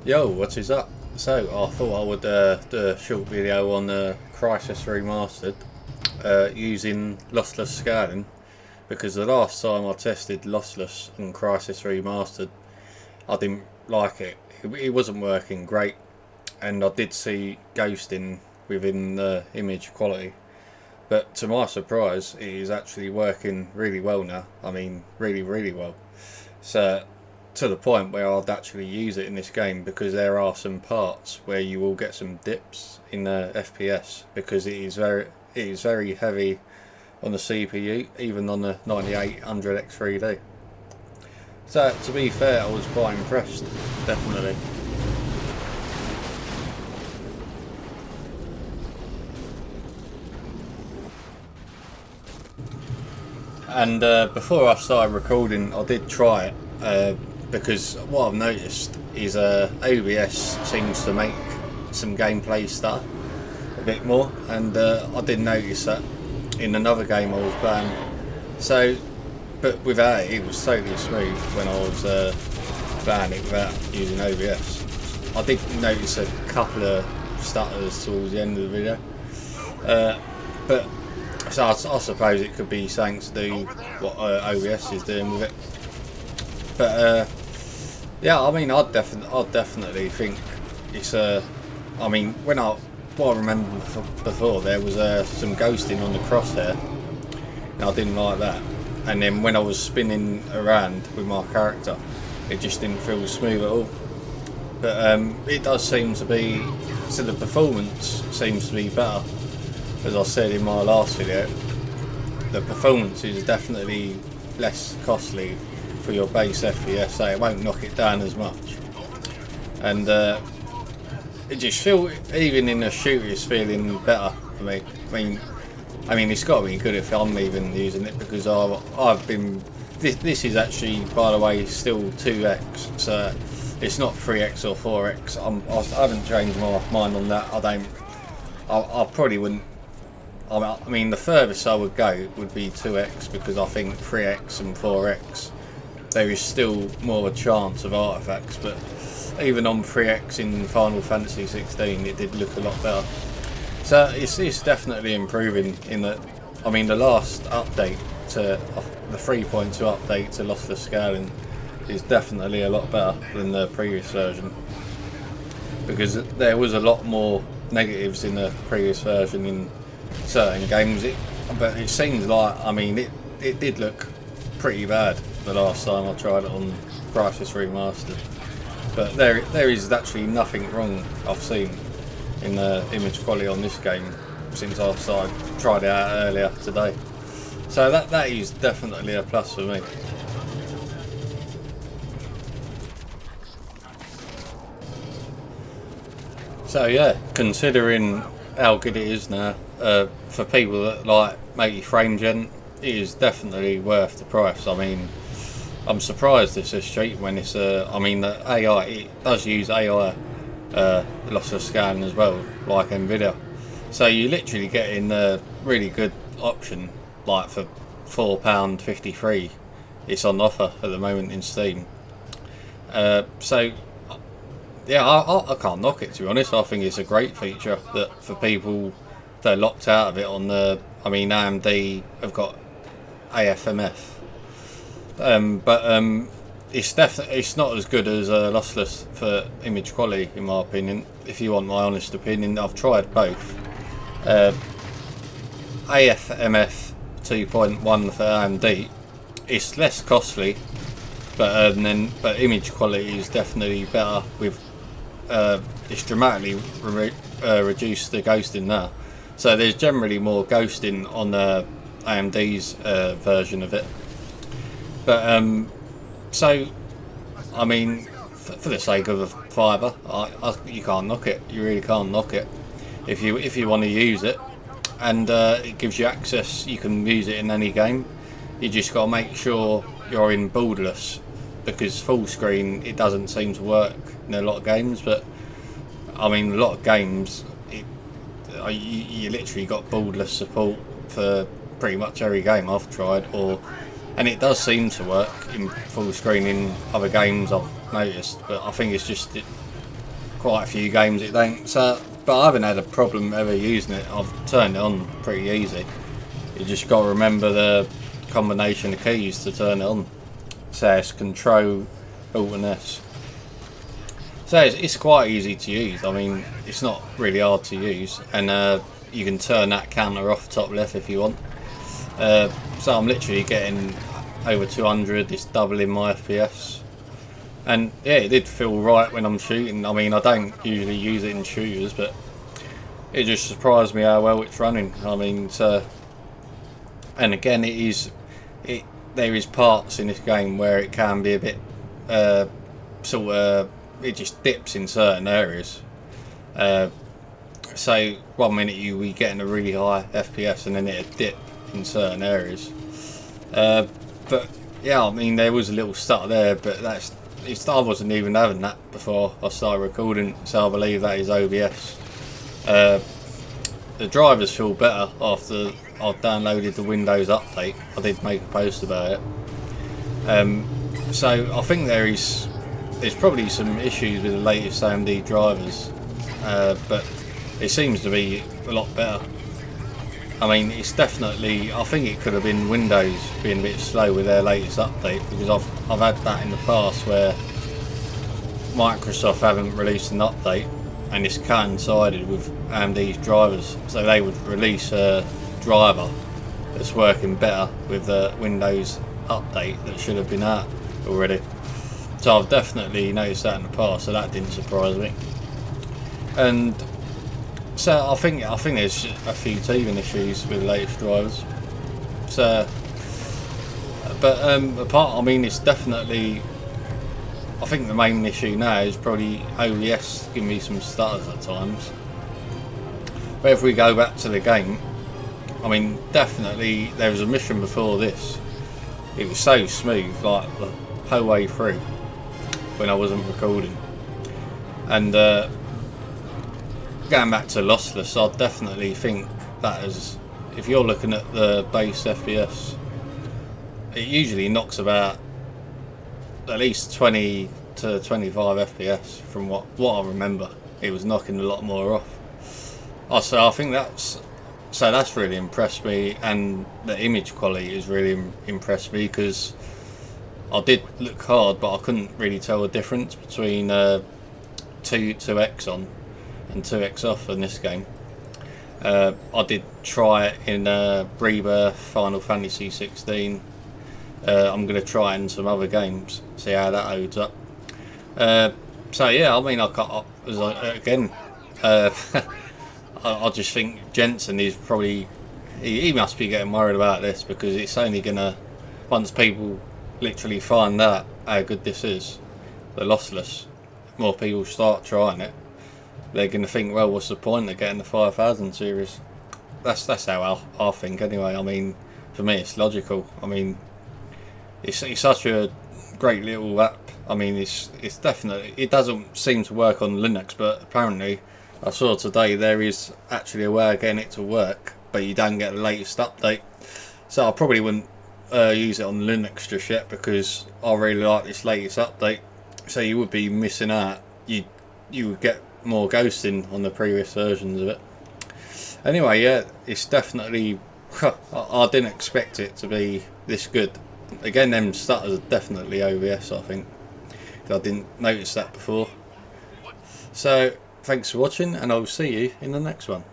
Yo, what is up? So, I thought I would do a short video on Crysis Remastered using Lossless Scaling, because the last time I tested Lossless and Crysis Remastered, I didn't like it. It wasn't working great, and I did see ghosting within the image quality. But to my surprise, it is actually working really well now. I mean, really well. So, to the point where I'd actually use it in this game, because there are some parts where you will get some dips in the FPS, because it is very heavy on the CPU, even on the 9800 X3D. So to be fair, I was quite impressed, definitely. And before I started recording, I did try it, because what I've noticed is OBS seems to make some gameplay stuff a bit more, and I did notice that in another game I was playing. So, but without it, it was totally smooth when I was playing it without using OBS. I did notice a couple of stutters towards the end of the video, but so I suppose it could be something to do what OBS is doing with it. But yeah, I mean, I'd definitely think it's I mean, what I remember before, there was some ghosting on the crosshair, and I didn't like that. And then when I was spinning around with my character, it just didn't feel smooth at all. But it does seem to be, so the performance seems to be better. As I said in my last video, the performance is definitely less costly for your base FPS, so it won't knock it down as much. And it just feels, even in the shooter, it's feeling better for me. I mean, it's got to be good if I'm even using it, because I've been. This is actually, by the way, still 2x, so it's not 3x or 4x. I haven't changed my mind on that. I probably wouldn't. I mean, the furthest I would go would be 2x, because I think 3x and 4x, there is still more of a chance of artifacts. But even on 3x in Final Fantasy 16, it did look a lot better. So it's definitely improving in that. I mean, the last update to the 3.2 update to Lossless Scaling is definitely a lot better than the previous version, because there was a lot more negatives in the previous version in certain games. But it seems like, I mean, it did look pretty bad the last time I tried it on Crysis Remastered. But there is actually nothing wrong I've seen in the image quality on this game since I tried it out earlier today. So that is definitely a plus for me. So yeah, considering how good it is now, for people that like maybe frame gen, it is definitely worth the price. I mean, I'm surprised it's this cheap when it's I mean, the AI, it does use AI lossless scaling as well, like Nvidia. So you literally get in a really good option, like for £4.53. It's on offer at the moment in Steam. So yeah, I can't knock it, to be honest. I think it's a great feature that for people that are locked out of it on the. I mean, AMD have got AFMF. But it's not as good as Lossless for image quality, in my opinion. If you want my honest opinion, I've tried both. AFMF 2.1 for AMD, it's less costly, but image quality is definitely better. With it's dramatically reduced the ghosting there, so there's generally more ghosting on AMD's version of it. But so I mean, for the sake of a fiver, you can't knock it. You really can't knock it if you want to use it, and it gives you access. You can use it in any game. You just got to make sure you're in borderless, because full screen, it doesn't seem to work in a lot of games. But I mean, a lot of games, you literally got borderless support for pretty much every game I've tried, and it does seem to work in full screen in other games I've noticed. But I think it's just quite a few games it don't. So, but I haven't had a problem ever using it. I've turned it on pretty easy. You just got to remember the combination of keys to turn it on. So it's Control Alt and S. So it's quite easy to use. I mean, it's not really hard to use, and you can turn that counter off top left if you want. So I'm literally getting over 200. It's doubling my FPS, and yeah, it did feel right when I'm shooting. I mean, I don't usually use it in shooters, but it just surprised me how well it's running. I mean, so, and again, there is parts in this game where it can be a bit sort of, it just dips in certain areas. So 1 minute we getting a really high FPS and then it'll dip in certain areas. But yeah, I mean, there was a little stutter there, but I wasn't even having that before I started recording, so I believe that is OBS. The drivers feel better after I've downloaded the Windows update. I did make a post about it. So I think there's probably some issues with the latest AMD drivers, but it seems to be a lot better. I mean, it's definitely, I think it could have been Windows being a bit slow with their latest update, because I've had that in the past where Microsoft haven't released an update and it's coincided with AMD's drivers, so they would release a driver that's working better with the Windows update that should have been out already. So I've definitely noticed that in the past, so that didn't surprise me. And so I think there's a few teething issues with the latest drivers. So, but I mean, it's definitely, I think the main issue now is probably OBS giving me some stutters at times. But if we go back to the game, I mean, definitely there was a mission before this. It was so smooth, like the whole way through when I wasn't recording. And going back to Lossless, I definitely think that is, if you're looking at the base FPS, it usually knocks about at least 20 to 25 FPS from what I remember. It was knocking a lot more off. So I think that's really impressed me, and the image quality has really impressed me, because I did look hard but I couldn't really tell the difference between 2x on and 2x off in this game. I did try it in Rebirth, Final Fantasy 16. I'm going to try it in some other games, see how that holds up. So yeah, I mean, I just think Jensen is probably, he must be getting worried about this, because it's only gonna, once people literally find out how good this is, the Lossless, more people start trying it, they're gonna think, well, what's the point of getting the 5000 series? That's how I think anyway. I mean, for me it's logical. I mean, it's such a great little app. I mean, it's definitely, it doesn't seem to work on Linux, but apparently I saw today there is actually a way of getting it to work, but you don't get the latest update. So I probably wouldn't use it on Linux just yet, because I really like this latest update. So you would be missing out. You would get more ghosting on the previous versions of it. Anyway, yeah, it's definitely, I didn't expect it to be this good. Again, them stutters are definitely OBS, I think. I didn't notice that before. So thanks for watching, and I'll see you in the next one.